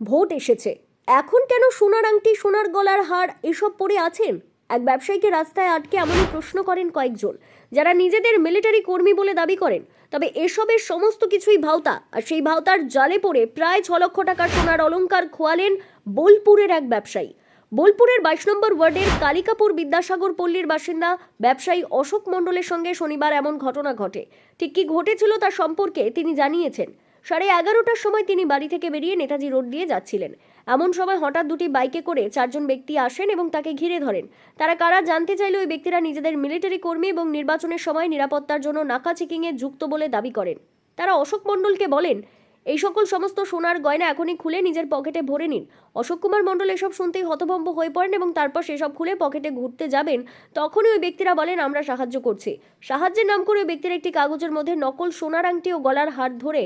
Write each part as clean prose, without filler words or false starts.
Vote এসেছে, এখন কেন সোনার আংটি, সোনার গলার হার এসব পরে আছেন? এক ব্যবসায়ীকে রাস্তায় আটকে এমনই প্রশ্ন করেন কয়েকজন, যারা নিজেদের মিলিটারি কর্মী বলে দাবি করেন। তবে এসবের সমস্ত কিছুই ভাওতা, আর সেই ভাওতার জালে পড়ে প্রায় 6 লক্ষ টাকার সোনার অলংকার খোয়ালেন বোলপুরের এক ব্যবসায়ী। বোলপুরের 22 নম্বর ওয়ার্ডের কালিকাপুর বিদ্যাসাগর পল্লীর বাসিন্দা ব্যবসায়ী অশোক মণ্ডলের সঙ্গে শনিবার এমন ঘটনা ঘটে। ঠিক কি ঘটেছিল তার সম্পর্কে তিনি জানিয়েছেন। 11:30টার সময় তিনি বাড়ি থেকে বেরিয়ে নেতাজি রোড দিয়ে যাচ্ছিলেন। এমন সময় হঠাৎ দুটি বাইকে করে 4 জন ব্যক্তি আসেন এবং তাকে ঘিরে ধরেন। তারা কারা জানতে চাইলে ওই ব্যক্তিরা নিজেদের মিলিটারি কর্মী এবং নির্বাচনের সময় নিরাপত্তার জন্য নাকা চেকিংয়ে যুক্ত বলে দাবি করেন। তারা অশোক মণ্ডলকে বলেন, এই সকল সমস্ত সোনার গয়না এখনই খুলে নিজের পকেটে ভরে নিন। অশোক কুমার মণ্ডল এসব শুনতেই হতভম্ব হয়ে পড়েন এবং তারপর সেসব খুলে পকেটে ঘুরতে যাবেন। তখনই ওই ব্যক্তিরা বলেন, আমরা সাহায্য করছি। সাহায্যের নাম করে ওই ব্যক্তিরা একটি কাগজের মধ্যে নকল সোনার আংটি ও গলার হার ধরে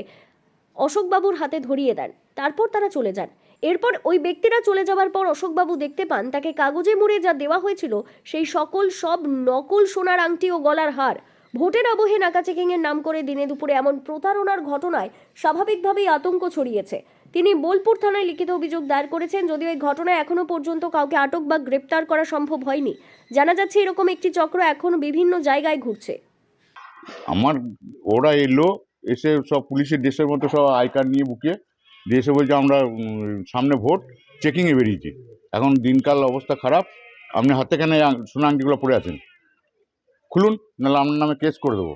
অশোকবাবুর হাতে ধরিয়ে দেন। তারপর তারা চলে যান। এরপর ওই ব্যক্তিরা চলে যাওয়ার পর অশোকবাবু দেখতে পান তাকে কাগজে মুড়ে যা দেওয়া হয়েছিল সেই সব নকল সোনার আংটি ও গলার হার। ভোটের আবহে নাকা চেকিংয়ের নাম করে দিনে দুপুরে এমন প্রতারণার ঘটনায় স্বাভাবিকভাবেই আতঙ্ক ছড়িয়েছে। তিনি বোলপুর থানায় লিখিত অভিযোগ দায়ের করেছেন। যদিও এই ঘটনায় এখনো পর্যন্ত কাউকে আটক বা গ্রেপ্তার করা সম্ভব হয়নি। জানা যাচ্ছে এরকম একটি চক্র এখনো বিভিন্ন জায়গায় ঘুরছে। আমার ওরা এলো, এসে সব পুলিশের দেশের মতো সব আই কার্ড নিয়ে বুকে দিয়ে এসে বলছে আমরা সামনে ভোট চেকিংয়ে বেরিয়েছি, এখন দিনকাল অবস্থা খারাপ, আপনি হাতে কেন সোনা আংটিগুলো পরে আছেন, খুলুন, নাহলে আপনার নামে কেস করে দেবো।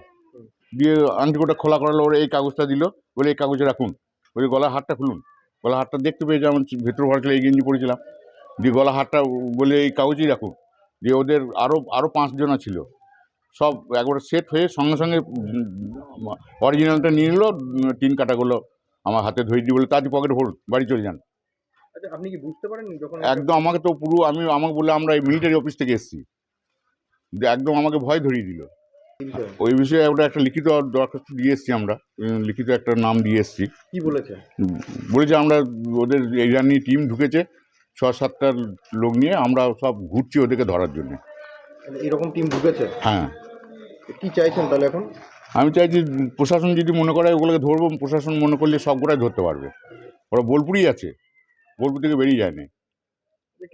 দিয়ে আংটিগুলোটা খোলা করালো, ওরা এই কাগজটা দিল, বলে এই কাগজে রাখুন, বলে গলার হারটা খুলুন। গলার হারটা দেখতে পেয়েছি, আমার ভেতর ঘর খেলে এই গেঞ্জি পড়েছিলাম, দিয়ে গলার হারটা বলে এই কাগজেই রাখুন। দিয়ে ওদের আরও 5 জনা ছিল, সব একবারে সেট হয়ে সঙ্গে সঙ্গে অরিজিনালটা নিয়ে নিল, 3 কাটাগুলো আমার হাতে ধরিয়ে দিয়ে বলে তাড়াতাড়ি পকেটে ভরুন, বাড়ি চলে যান। আচ্ছা, আপনি কি বুঝতে পারেন যখন একদম আমাকে তো পুরো আমাকে বলে আমরা এই মিলিটারি অফিস থেকে এসেছি, একদম আমাকে ভয় ধরিয়ে দিল। ওই বিষয়ে একটা লিখিত দরখাস্ত দিয়ে এসেছি, আমরা লিখিত একটা নাম দিয়ে এসেছি। কি বলেছে? বলেছে আমরা ওদের ইরানি টিম ঢুকেছে 6-7টা লোক নিয়ে, আমরা সব ঘুরছি ওদেরকে ধরার জন্য। এরকম টিম ঢুকেছে? হ্যাঁ। কি চাইছেন তাহলে এখন? আমি চাইছি প্রশাসন যদি মনে করে ওগুলোকে ধরবো, প্রশাসন মনে করলে সবগুলাই ধরতে পারবে। ওরা বোলপুরই আছে, বোলপুর থেকে বেরিয়ে যায়নি।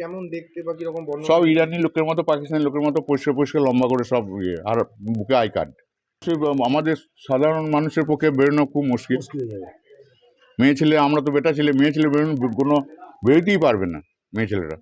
কেমন দেখতে বা কিরকম বর্ণনা? সব ইরানি লোকের মতো, পাকিস্তানি লোকের মতো পরিষ্কার পরিষ্কার লম্বা করে সব আর বুকে আই কার্ড। আমাদের সাধারণ মানুষের পক্ষে বেরোনো খুব মুশকিল। মেয়ে ছেলে, আমরা তো বেটা ছেলে, মেয়ে ছেলে বেরোনো কোনো বেরোতেই পারবে না মেয়ে ছেলেরা।